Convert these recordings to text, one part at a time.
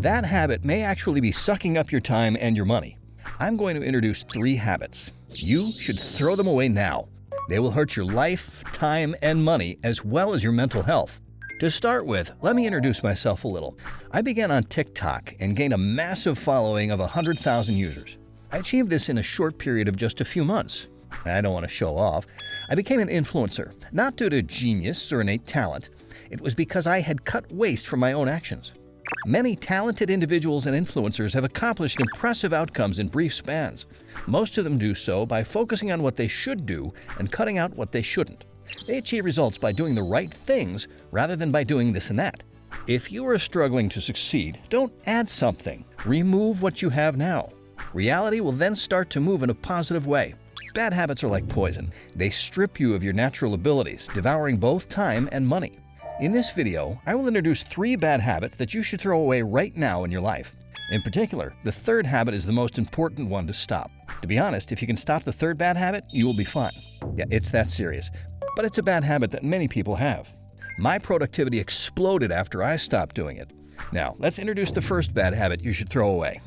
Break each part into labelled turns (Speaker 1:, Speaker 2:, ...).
Speaker 1: that habit may actually be sucking up your time and your money. I'm going to introduce 3 habits. You should throw them away now. They will hurt your life, time, and money, as well as your mental health. To start with, let me introduce myself a little. I began on TikTok and gained a massive following of 100,000 users. I achieved this in a short period of just a few months. I don't want to show off. I became an influencer, not due to genius or innate talent. It was because I had cut waste from my own actions. Many talented individuals and influencers have accomplished impressive outcomes in brief spans. Most of them do so by focusing on what they should do and cutting out what they shouldn't. They achieve results by doing the right things rather than by doing this and that. If you are struggling to succeed, don't add something. Remove what you have now. Reality will then start to move in a positive way. Bad habits are like poison. They strip you of your natural abilities, devouring both time and money. In this video, I will introduce 3 bad habits that you should throw away right now in your life. In particular, the third habit is the most important one to stop. To be honest, if you can stop the third bad habit, you will be fine. Yeah, it's that serious. But it's a bad habit that many people have. My productivity exploded after I stopped doing it. Now, let's introduce the first bad habit you should throw away.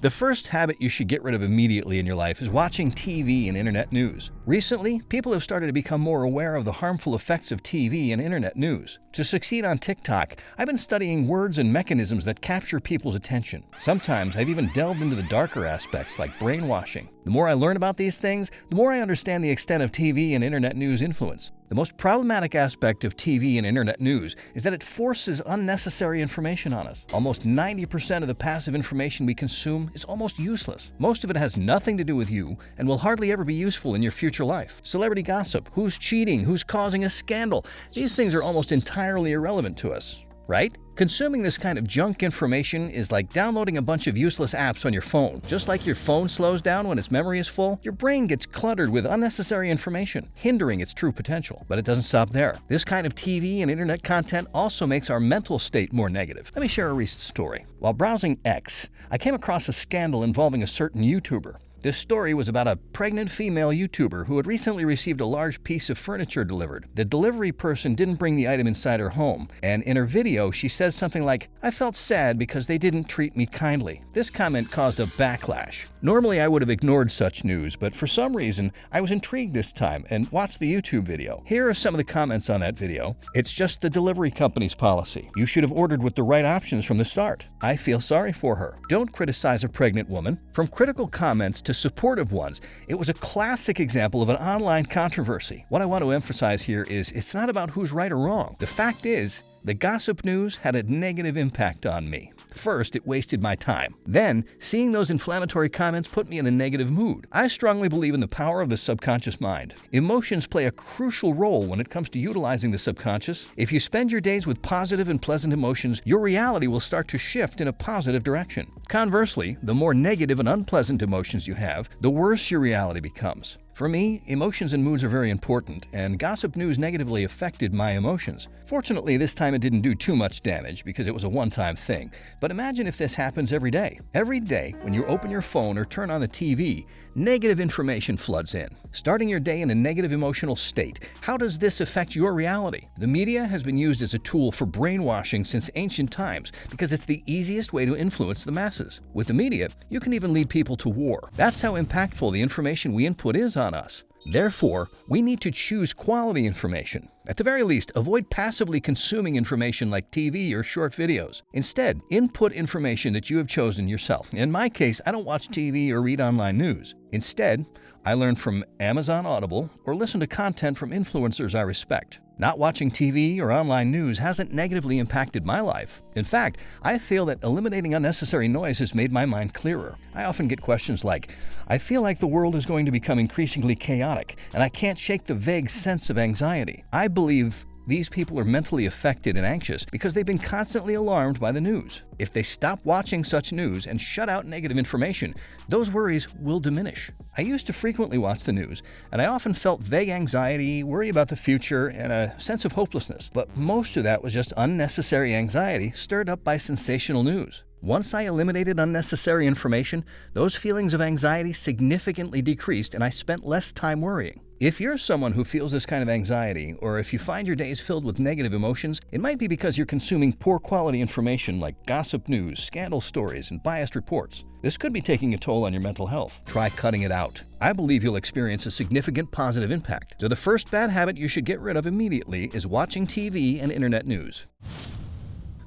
Speaker 1: The first habit you should get rid of immediately in your life is watching TV and internet news. Recently, people have started to become more aware of the harmful effects of TV and internet news. To succeed on TikTok, I've been studying words and mechanisms that capture people's attention. Sometimes I've even delved into the darker aspects like brainwashing. The more I learn about these things, the more I understand the extent of TV and internet news influence. The most problematic aspect of TV and internet news is that it forces unnecessary information on us. Almost 90% of the passive information we consume is almost useless. Most of it has nothing to do with you and will hardly ever be useful in your future life. Celebrity gossip, who's cheating, who's causing a scandal, these things are almost entirely irrelevant to us, right? Consuming this kind of junk information is like downloading a bunch of useless apps on your phone. Just like your phone slows down when its memory is full, your brain gets cluttered with unnecessary information, hindering its true potential. But it doesn't stop there. This kind of TV and internet content also makes our mental state more negative. Let me share a recent story. While browsing X, I came across a scandal involving a certain YouTuber. This story was about a pregnant female YouTuber who had recently received a large piece of furniture delivered. The delivery person didn't bring the item inside her home, and in her video she said something like, "I felt sad because they didn't treat me kindly." This comment caused a backlash. Normally I would have ignored such news, but for some reason I was intrigued this time and watched the YouTube video. Here are some of the comments on that video. "It's just the delivery company's policy. You should have ordered with the right options from the start. I feel sorry for her. Don't criticize a pregnant woman." From critical comments to supportive ones, it was a classic example of an online controversy. What I want to emphasize here is it's not about who's right or wrong. The fact is, the gossip news had a negative impact on me. First, it wasted my time. Then, seeing those inflammatory comments put me in a negative mood. I strongly believe in the power of the subconscious mind. Emotions play a crucial role when it comes to utilizing the subconscious. If you spend your days with positive and pleasant emotions, your reality will start to shift in a positive direction. Conversely, the more negative and unpleasant emotions you have, the worse your reality becomes. For me, emotions and moods are very important, and gossip news negatively affected my emotions. Fortunately, this time it didn't do too much damage because it was a one-time thing. But imagine if this happens every day. Every day, when you open your phone or turn on the TV, negative information floods in. Starting your day in a negative emotional state, how does this affect your reality? The media has been used as a tool for brainwashing since ancient times because it's the easiest way to influence the masses. With the media, you can even lead people to war. That's how impactful the information we input is on us. Therefore, we need to choose quality information. At the very least, avoid passively consuming information like TV or short videos. Instead, input information that you have chosen yourself. In my case, I don't watch TV or read online news. Instead, I learn from Amazon Audible or listen to content from influencers I respect. Not watching TV or online news hasn't negatively impacted my life. In fact, I feel that eliminating unnecessary noise has made my mind clearer. I often get questions like, "I feel like the world is going to become increasingly chaotic, and I can't shake the vague sense of anxiety." I believe these people are mentally affected and anxious because they've been constantly alarmed by the news. If they stop watching such news and shut out negative information, those worries will diminish. I used to frequently watch the news, and I often felt vague anxiety, worry about the future, and a sense of hopelessness. But most of that was just unnecessary anxiety stirred up by sensational news. Once I eliminated unnecessary information, those feelings of anxiety significantly decreased and I spent less time worrying. If you're someone who feels this kind of anxiety, or if you find your days filled with negative emotions, it might be because you're consuming poor quality information like gossip news, scandal stories, and biased reports. This could be taking a toll on your mental health. Try cutting it out. I believe you'll experience a significant positive impact. So the first bad habit you should get rid of immediately is watching TV and internet news.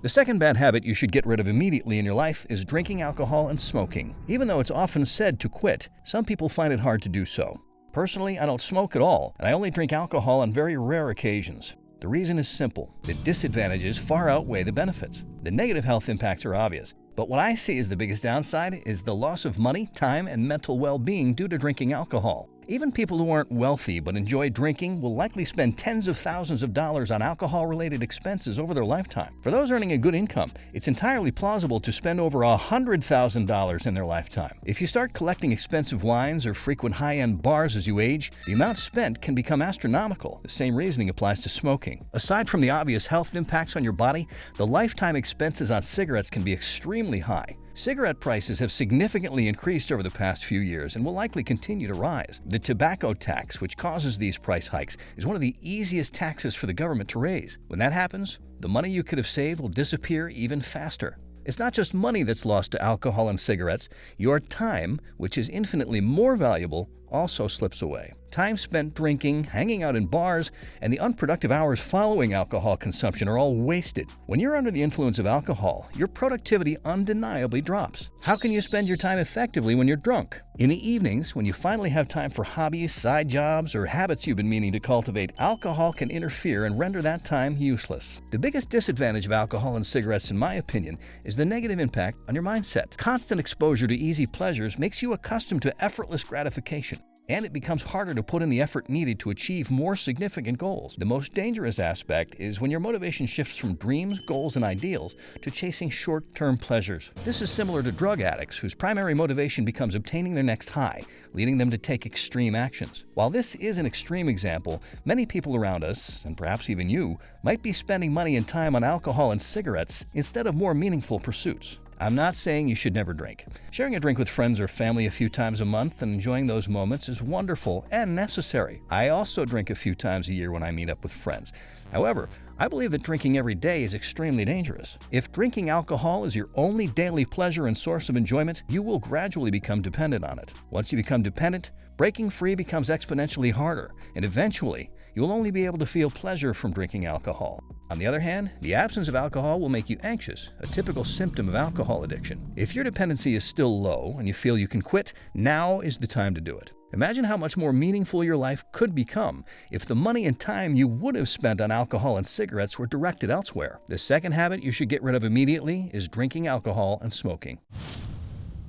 Speaker 1: The second bad habit you should get rid of immediately in your life is drinking alcohol and smoking. Even though it's often said to quit, some people find it hard to do so. Personally, I don't smoke at all, and I only drink alcohol on very rare occasions. The reason is simple. The disadvantages far outweigh the benefits. The negative health impacts are obvious, but what I see as the biggest downside is the loss of money, time, and mental well-being due to drinking alcohol. Even people who aren't wealthy but enjoy drinking will likely spend tens of thousands of dollars on alcohol-related expenses over their lifetime. For those earning a good income, it's entirely plausible to spend over $100,000 in their lifetime. If you start collecting expensive wines or frequent high-end bars as you age, the amount spent can become astronomical. The same reasoning applies to smoking. Aside from the obvious health impacts on your body, the lifetime expenses on cigarettes can be extremely high. Cigarette prices have significantly increased over the past few years and will likely continue to rise. The tobacco tax, which causes these price hikes, is one of the easiest taxes for the government to raise. When that happens, the money you could have saved will disappear even faster. It's not just money that's lost to alcohol and cigarettes. Your time, which is infinitely more valuable, also slips away. Time spent drinking, hanging out in bars, and the unproductive hours following alcohol consumption are all wasted. When you're under the influence of alcohol, your productivity undeniably drops. How can you spend your time effectively when you're drunk? In the evenings, when you finally have time for hobbies, side jobs, or habits you've been meaning to cultivate, alcohol can interfere and render that time useless. The biggest disadvantage of alcohol and cigarettes, in my opinion, is the negative impact on your mindset. Constant exposure to easy pleasures makes you accustomed to effortless gratification, and it becomes harder to put in the effort needed to achieve more significant goals. The most dangerous aspect is when your motivation shifts from dreams, goals, and ideals to chasing short-term pleasures. This is similar to drug addicts whose primary motivation becomes obtaining their next high, leading them to take extreme actions. While this is an extreme example, many people around us, and perhaps even you, might be spending money and time on alcohol and cigarettes instead of more meaningful pursuits. I'm not saying you should never drink. Sharing a drink with friends or family a few times a month and enjoying those moments is wonderful and necessary. I also drink a few times a year when I meet up with friends. However, I believe that drinking every day is extremely dangerous. If drinking alcohol is your only daily pleasure and source of enjoyment, you will gradually become dependent on it. Once you become dependent, breaking free becomes exponentially harder, and eventually, you'll only be able to feel pleasure from drinking alcohol. On the other hand, the absence of alcohol will make you anxious, a typical symptom of alcohol addiction. If your dependency is still low and you feel you can quit, now is the time to do it. Imagine how much more meaningful your life could become if the money and time you would have spent on alcohol and cigarettes were directed elsewhere. The second habit you should get rid of immediately is drinking alcohol and smoking.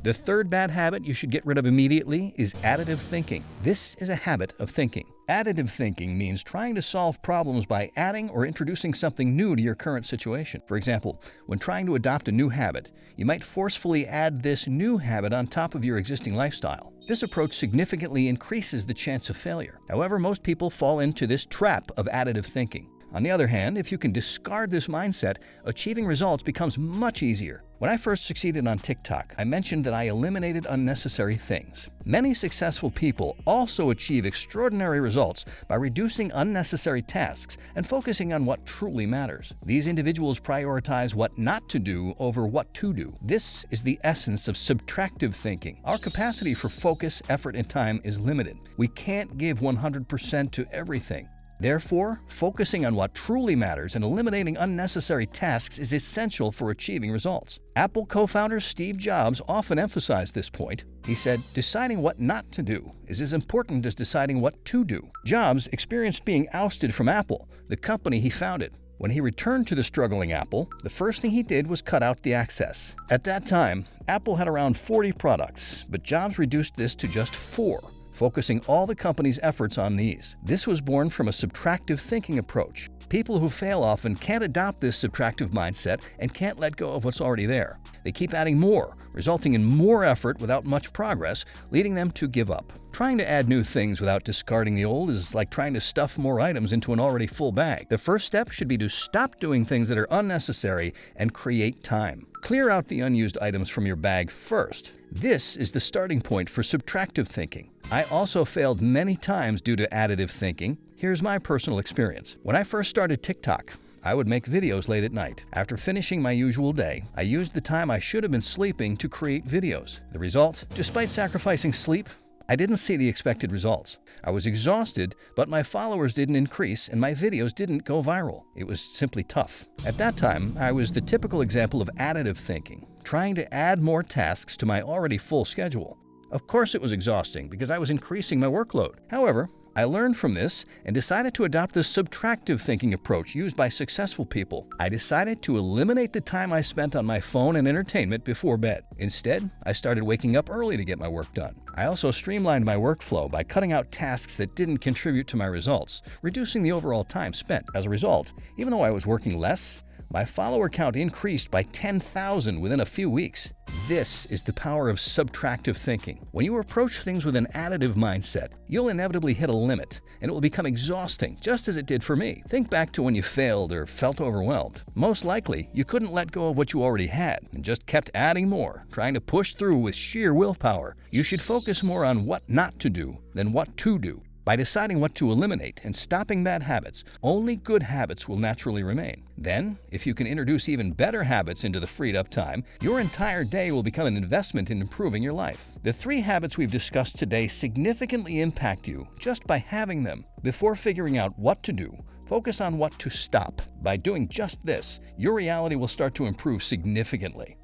Speaker 1: The third bad habit you should get rid of immediately is additive thinking. This is a habit of thinking. Additive thinking means trying to solve problems by adding or introducing something new to your current situation. For example, when trying to adopt a new habit, you might forcefully add this new habit on top of your existing lifestyle. This approach significantly increases the chance of failure. However, most people fall into this trap of additive thinking. On the other hand, if you can discard this mindset, achieving results becomes much easier. When I first succeeded on TikTok, I mentioned that I eliminated unnecessary things. Many successful people also achieve extraordinary results by reducing unnecessary tasks and focusing on what truly matters. These individuals prioritize what not to do over what to do. This is the essence of subtractive thinking. Our capacity for focus, effort, and time is limited. We can't give 100% to everything. Therefore, focusing on what truly matters and eliminating unnecessary tasks is essential for achieving results. Apple co-founder Steve Jobs often emphasized this point. He said, "Deciding what not to do is as important as deciding what to do." Jobs experienced being ousted from Apple, the company he founded. When he returned to the struggling Apple, the first thing he did was cut out the access. At that time, Apple had around 40 products, but Jobs reduced this to just 4. Focusing all the company's efforts on these. This was born from a subtractive thinking approach. People who fail often can't adopt this subtractive mindset and can't let go of what's already there. They keep adding more, resulting in more effort without much progress, leading them to give up. Trying to add new things without discarding the old is like trying to stuff more items into an already full bag. The first step should be to stop doing things that are unnecessary and create time. Clear out the unused items from your bag first. This is the starting point for subtractive thinking. I also failed many times due to additive thinking. Here's my personal experience. When I first started TikTok, I would make videos late at night. After finishing my usual day, I used the time I should have been sleeping to create videos. The result? Despite sacrificing sleep, I didn't see the expected results. I was exhausted, but my followers didn't increase and my videos didn't go viral. It was simply tough. At that time, I was the typical example of additive thinking, trying to add more tasks to my already full schedule. Of course it was exhausting because I was increasing my workload. However, I learned from this and decided to adopt the subtractive thinking approach used by successful people. I decided to eliminate the time I spent on my phone and entertainment before bed. Instead, I started waking up early to get my work done. I also streamlined my workflow by cutting out tasks that didn't contribute to my results, reducing the overall time spent. As a result, even though I was working less, my follower count increased by 10,000 within a few weeks. This is the power of subtractive thinking. When you approach things with an additive mindset, you'll inevitably hit a limit, and it will become exhausting, just as it did for me. Think back to when you failed or felt overwhelmed. Most likely, you couldn't let go of what you already had and just kept adding more, trying to push through with sheer willpower. You should focus more on what not to do than what to do. By deciding what to eliminate and stopping bad habits, only good habits will naturally remain. Then, if you can introduce even better habits into the freed up time, your entire day will become an investment in improving your life. The 3 habits we've discussed today significantly impact you just by having them. Before figuring out what to do, focus on what to stop. By doing just this, your reality will start to improve significantly.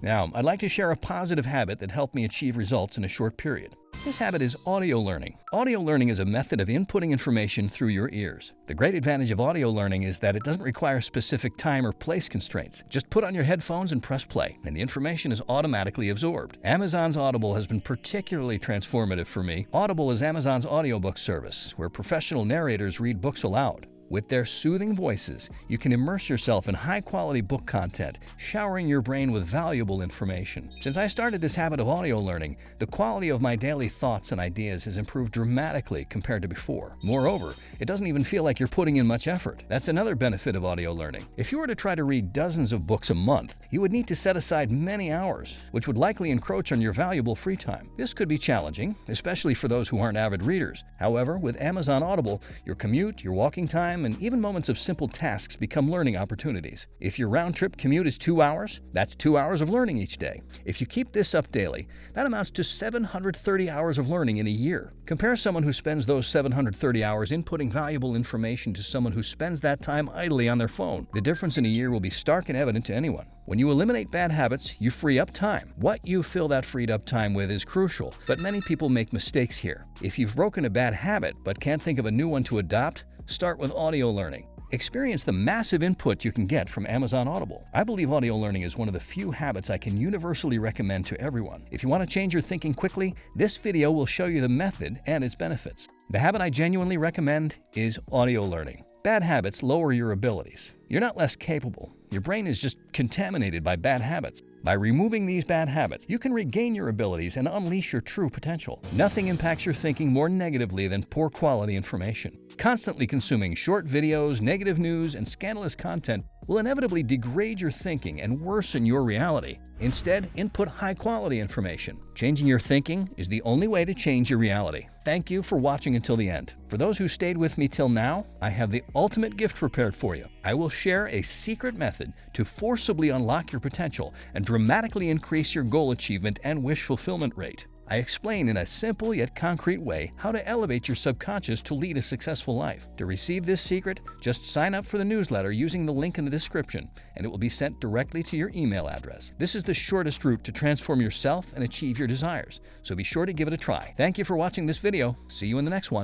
Speaker 1: Now, I'd like to share a positive habit that helped me achieve results in a short period. This habit is audio learning. Audio learning is a method of inputting information through your ears. The great advantage of audio learning is that it doesn't require specific time or place constraints. Just put on your headphones and press play, and the information is automatically absorbed. Amazon's Audible has been particularly transformative for me. Audible is Amazon's audiobook service, where professional narrators read books aloud. With their soothing voices, you can immerse yourself in high-quality book content, showering your brain with valuable information. Since I started this habit of audio learning, the quality of my daily thoughts and ideas has improved dramatically compared to before. Moreover, it doesn't even feel like you're putting in much effort. That's another benefit of audio learning. If you were to try to read dozens of books a month, you would need to set aside many hours, which would likely encroach on your valuable free time. This could be challenging, especially for those who aren't avid readers. However, with Amazon Audible, your commute, your walking time, and even moments of simple tasks become learning opportunities. If your round-trip commute is 2 hours, that's 2 hours of learning each day. If you keep this up daily, that amounts to 730 hours of learning in a year. Compare someone who spends those 730 hours inputting valuable information to someone who spends that time idly on their phone. The difference in a year will be stark and evident to anyone. When you eliminate bad habits, you free up time. What you fill that freed up time with is crucial, but many people make mistakes here. If you've broken a bad habit but can't think of a new one to adopt, start with audio learning. Experience the massive input you can get from Amazon Audible. I believe audio learning is one of the few habits I can universally recommend to everyone. If you want to change your thinking quickly, this video will show you the method and its benefits. The habit I genuinely recommend is audio learning. Bad habits lower your abilities. You're not less capable. Your brain is just contaminated by bad habits. By removing these bad habits, you can regain your abilities and unleash your true potential. Nothing impacts your thinking more negatively than poor quality information. Constantly consuming short videos, negative news, and scandalous content will inevitably degrade your thinking and worsen your reality. Instead, input high-quality information. Changing your thinking is the only way to change your reality. Thank you for watching until the end. For those who stayed with me till now, I have the ultimate gift prepared for you. I will share a secret method to forcibly unlock your potential and dramatically increase your goal achievement and wish fulfillment rate. I explain in a simple yet concrete way how to elevate your subconscious to lead a successful life. To receive this secret, just sign up for the newsletter using the link in the description, and it will be sent directly to your email address. This is the shortest route to transform yourself and achieve your desires, so be sure to give it a try. Thank you for watching this video. See you in the next one.